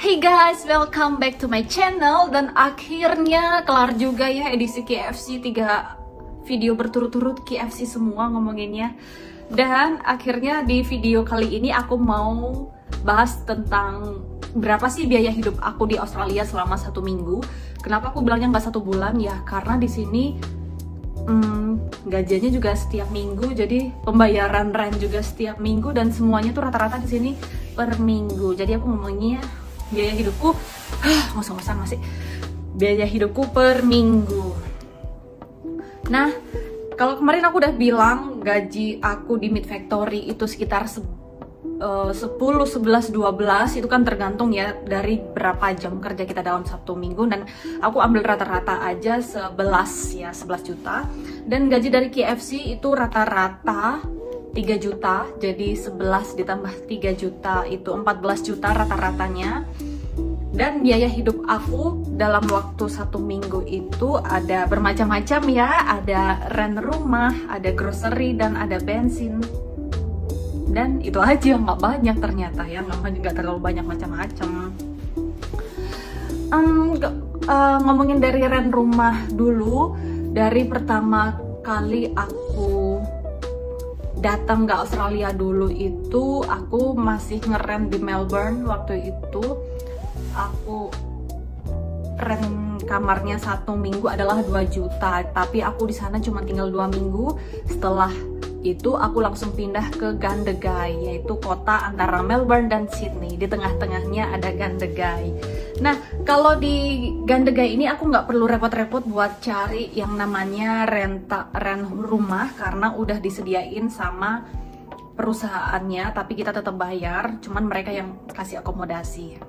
Hey guys, welcome back to my channel. Dan akhirnya kelar juga ya edisi KFC, 3 video berturut-turut KFC semua ngomonginnya. Dan akhirnya di video kali ini aku mau bahas tentang berapa sih biaya hidup aku di Australia selama 1 minggu. Kenapa aku bilangnya nggak 1 bulan ya? Karena di sini gajinya juga setiap minggu, jadi pembayaran rent juga setiap minggu, dan semuanya tuh rata-rata di sini per minggu. Jadi aku ngomongnya biaya hidupku, ngosong-ngosong masih, biaya hidupku per minggu. Nah, kalau kemarin aku udah bilang gaji aku di Meat Factory itu sekitar 10, 11, 12, itu kan tergantung ya dari berapa jam kerja kita dalam 1 minggu, dan aku ambil rata-rata aja 11 juta. Dan gaji dari KFC itu rata-rata 3 juta, jadi 11 ditambah 3 juta itu 14 juta rata-ratanya. Dan biaya hidup aku dalam waktu 1 minggu itu ada bermacam-macam ya, ada rent rumah, ada grocery, dan ada bensin. Dan itu aja, nggak banyak ternyata ya, nggak terlalu banyak macam-macam. Ngomongin dari rent rumah dulu, dari pertama kali aku datang ke Australia dulu itu aku masih ngerent di Melbourne. Waktu itu aku rent kamarnya 1 minggu adalah 2 juta, tapi aku di sana cuma tinggal 2 minggu. Setelah itu aku langsung pindah ke Gandegai, yaitu kota antara Melbourne dan Sydney. Di tengah-tengahnya ada Gandegai. Nah, kalau di Gandegai ini aku nggak perlu repot-repot buat cari yang namanya rent rumah, karena udah disediain sama perusahaannya, tapi kita tetap bayar, cuman mereka yang kasih akomodasi.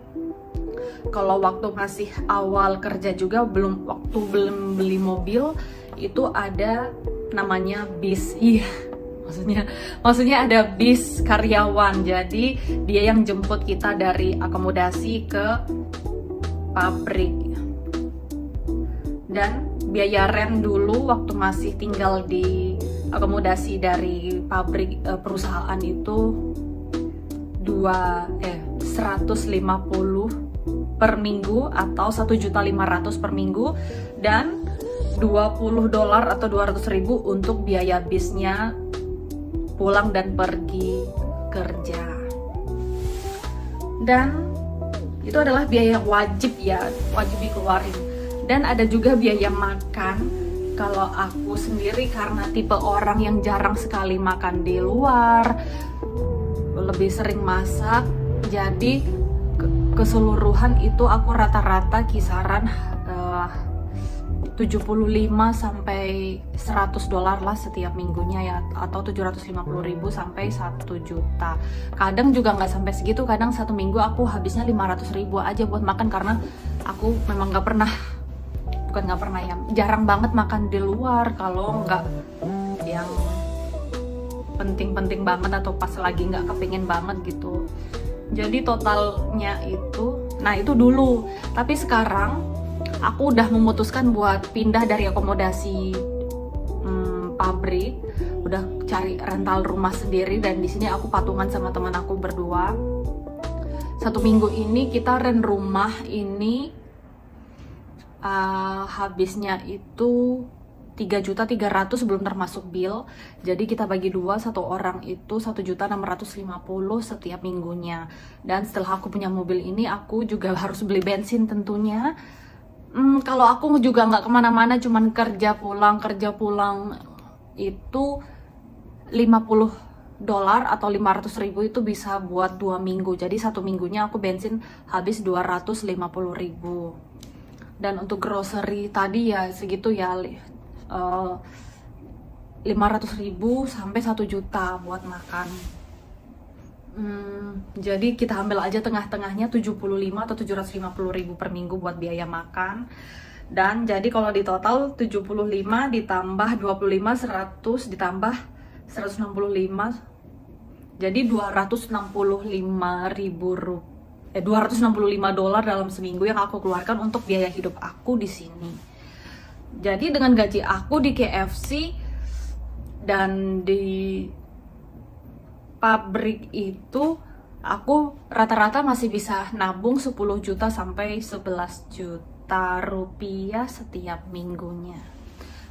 Kalau waktu masih awal kerja juga, waktu belum beli mobil, itu ada namanya bis. Iya, maksudnya ada bis karyawan. Jadi dia yang jemput kita dari akomodasi ke pabrik. Dan biaya rent dulu waktu masih tinggal di akomodasi dari pabrik perusahaan itu 150 per minggu atau 1.500.000 per minggu, dan $20 atau 200.000 untuk biaya bisnya pulang dan pergi kerja. Dan itu adalah biaya yang wajib ya, wajib dikeluarin. Dan ada juga biaya makan. Kalau aku sendiri karena tipe orang yang jarang sekali makan di luar, lebih sering masak, jadi keseluruhan itu aku rata-rata kisaran 75 sampai $100 lah setiap minggunya ya, atau 750.000 sampai 1 juta. Kadang juga nggak sampai segitu, kadang 1 minggu aku habisnya 500.000 aja buat makan, karena aku memang jarang banget makan di luar kalau nggak yang penting-penting banget atau pas lagi nggak kepingin banget gitu. Jadi totalnya itu, nah itu dulu. Tapi sekarang aku udah memutuskan buat pindah dari akomodasi pabrik, udah cari rental rumah sendiri, dan di sini aku patungan sama teman aku berdua. 1 minggu ini kita rent rumah ini habisnya itu 3.300.000 belum termasuk bill. Jadi kita bagi 2, satu orang itu 1.650.000 setiap minggunya. Dan setelah aku punya mobil ini, aku juga harus beli bensin tentunya. Kalau aku juga nggak kemana-mana, cuman kerja pulang itu $50 atau 500.000 itu bisa buat 2 minggu. Jadi 1 minggunya aku bensin habis 250.000. Dan untuk grocery tadi ya segitu ya, 500.000 sampai 1 juta buat makan. Jadi kita ambil aja tengah-tengahnya 75 atau 750.000 per minggu buat biaya makan. Dan jadi kalau di total 75 ditambah 25, 100 ditambah 165, jadi $265 dalam seminggu yang aku keluarkan untuk biaya hidup aku di sini. Jadi dengan gaji aku di KFC dan di pabrik itu aku rata-rata masih bisa nabung 10 juta sampai 11 juta rupiah setiap minggunya.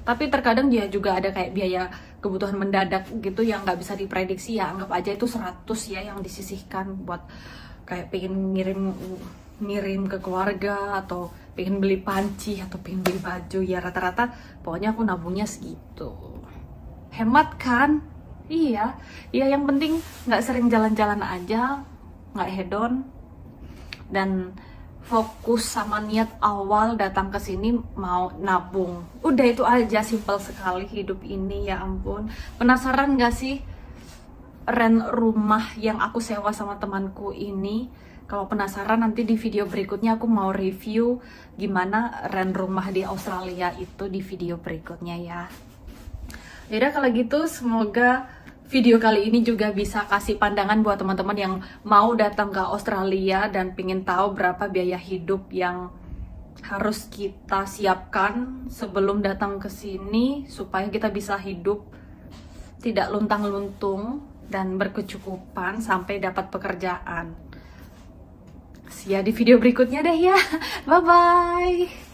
Tapi terkadang dia juga ada kayak biaya kebutuhan mendadak gitu yang nggak bisa diprediksi ya. Anggap aja itu 100 ya yang disisihkan buat kayak pengen ngirim ke keluarga, atau pengen beli panci, atau pengen beli baju. Ya rata-rata pokoknya aku nabungnya segitu. Hemat kan? Iya, iya, yang penting nggak sering jalan-jalan aja, nggak hedon, dan fokus sama niat awal datang ke sini mau nabung. Udah itu aja, simpel sekali hidup ini, ya ampun. Penasaran gak sih rent rumah yang aku sewa sama temanku ini? Kalau penasaran, nanti di video berikutnya aku mau review gimana rent rumah di Australia itu di video berikutnya ya. Yaudah kalau gitu, semoga video kali ini juga bisa kasih pandangan buat teman-teman yang mau datang ke Australia dan pengen tahu berapa biaya hidup yang harus kita siapkan sebelum datang ke sini supaya kita bisa hidup tidak luntang-luntung dan berkecukupan sampai dapat pekerjaan. See ya di video berikutnya deh ya. Bye-bye.